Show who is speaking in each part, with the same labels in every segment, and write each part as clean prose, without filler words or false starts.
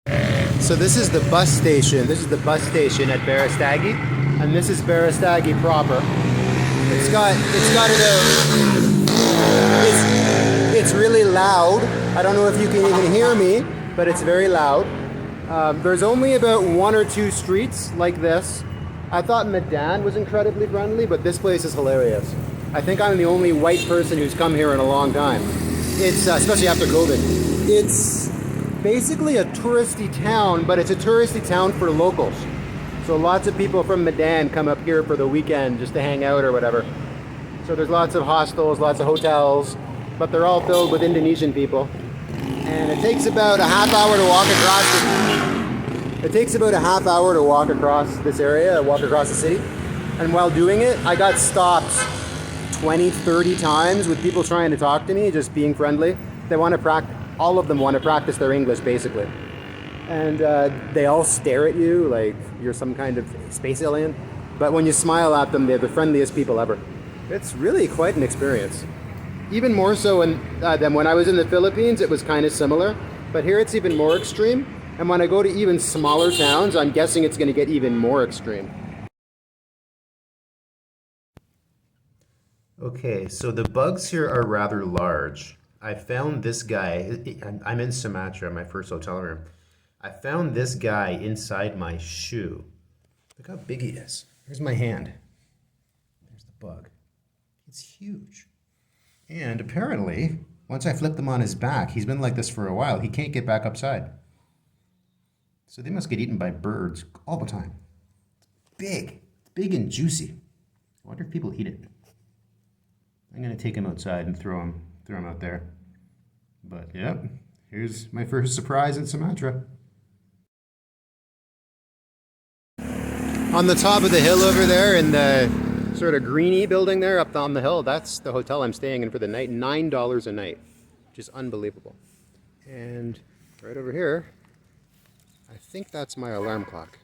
Speaker 1: So this is the bus station. This is the bus station at Berestagi, and this is Berestagi proper. It's really loud. I don't know if you can even hear me, but it's very loud. There's only about one or two streets like this. I thought Medan was incredibly friendly, but this place is hilarious. I think I'm the only white person who's come here in a long time. It's especially after COVID. It's basically a touristy town, but it's a touristy town for locals. So lots of people from Medan come up here for the weekend just to hang out or whatever. So there's lots of hostels, lots of hotels, but they're all filled with Indonesian people. And it takes about a half hour to walk across. It takes about a half hour to walk across this area, walk across the city. And while doing it, I got stopped 20, 30 times with people trying to talk to me, just being friendly. They want to practice. All of them want to practice their English, basically. And they all stare at you like you're some kind of space alien. But when you smile at them, they're the friendliest people ever. It's really quite an experience. Even more so than when I was in the Philippines, it was kind of similar. But here it's even more extreme. And when I go to even smaller towns, I'm guessing it's going to get even more extreme. Okay, so the bugs here are rather large. I found this guy, I'm in Sumatra, my first hotel room. I found this guy inside my shoe. Look how big he is. Here's my hand. There's the bug. It's huge. And apparently, once I flipped him on his back, he's been like this for a while. He can't get back upside. So they must get eaten by birds all the time. It's big. It's big and juicy. I wonder if people eat it. I'm going to take him outside and throw him out there. But yep, here's my first surprise in Sumatra. On the top of the hill over there in the sort of greeny building there up on the hill, that's the hotel I'm staying in for the night. $9 a night, which is unbelievable. And right over here, I think that's my alarm clock.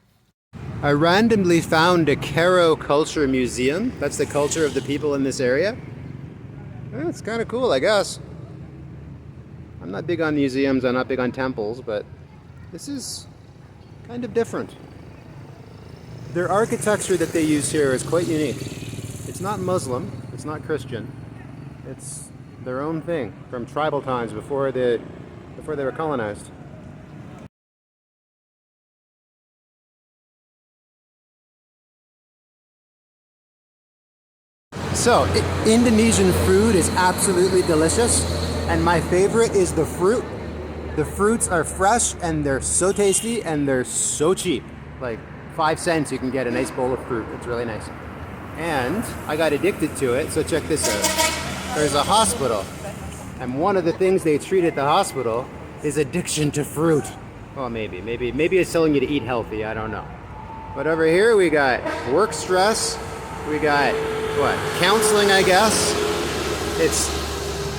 Speaker 1: I randomly found a Karo Culture Museum. That's the culture of the people in this area. It's kind of cool, I guess. I'm not big on museums, I'm not big on temples, but this is kind of different. Their architecture that they use here is quite unique. It's not Muslim, it's not Christian. It's their own thing from tribal times before they were colonized. So, Indonesian food is absolutely delicious, and my favorite is the fruit. The fruits are fresh, and they're so tasty, and they're so cheap. Like 5 cents you can get a nice bowl of fruit. It's really nice. And I got addicted to it, so check this out. There's a hospital, and one of the things they treat at the hospital is addiction to fruit. Well, maybe it's telling you to eat healthy, I don't know. But over here we got work stress, we got what? Counseling, I guess.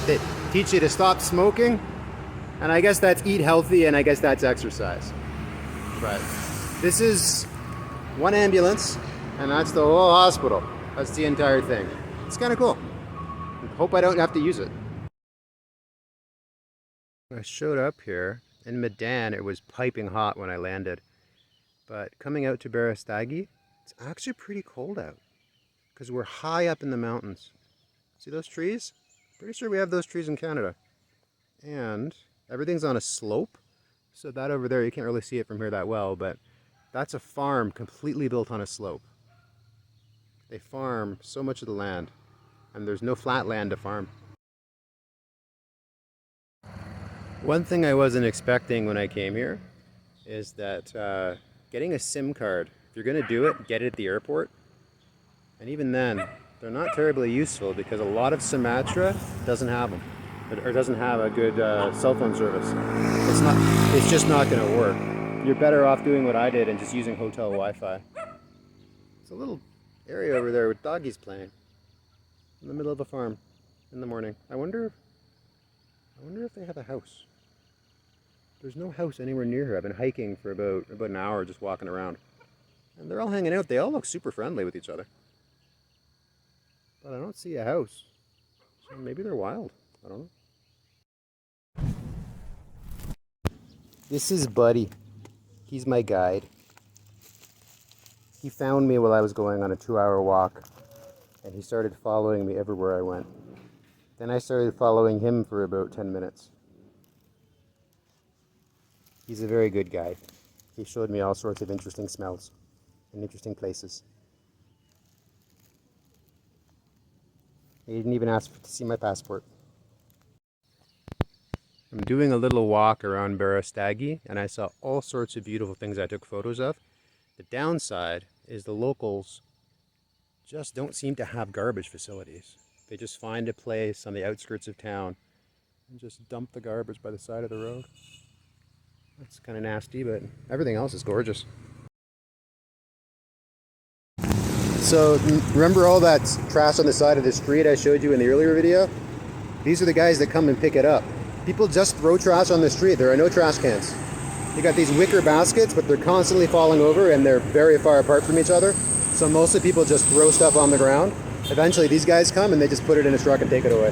Speaker 1: They teach you to stop smoking, and I guess that's eat healthy, and I guess that's exercise. But this is one ambulance, and that's the whole hospital. That's the entire thing. It's kind of cool. I hope I don't have to use it. I showed up here in Medan. It was piping hot when I landed, but coming out to Berestagi, it's actually pretty cold out, because we're high up in the mountains. See those trees? Pretty sure we have those trees in Canada. And everything's on a slope. So that over there, you can't really see it from here that well, but that's a farm completely built on a slope. They farm so much of the land, and there's no flat land to farm. One thing I wasn't expecting when I came here is that getting a SIM card, if you're going to do it, get it at the airport. And even then, they're not terribly useful because a lot of Sumatra doesn't have them, or doesn't have a good cell phone service. It's just not going to work. You're better off doing what I did and just using hotel Wi-Fi. It's a little area over there with doggies playing in the middle of a farm in the morning. I wonder if they have a house. There's no house anywhere near here. I've been hiking for about an hour, just walking around, and they're all hanging out. They all look super friendly with each other. But I don't see a house. So maybe they're wild. I don't know. This is Buddy. He's my guide. He found me while I was going on a 2-hour walk, and he started following me everywhere I went. Then I started following him for about 10 minutes. He's a very good guide. He showed me all sorts of interesting smells and interesting places. He didn't even ask to see my passport. I'm doing a little walk around Berestagi, and I saw all sorts of beautiful things I took photos of. The downside is the locals just don't seem to have garbage facilities. They just find a place on the outskirts of town and just dump the garbage by the side of the road. That's kind of nasty, but everything else is gorgeous. So remember all that trash on the side of the street I showed you in the earlier video? These are the guys that come and pick it up. People just throw trash on the street. There are no trash cans. You got these wicker baskets, but they're constantly falling over and they're very far apart from each other. So most of the people just throw stuff on the ground. Eventually these guys come and they just put it in a truck and take it away.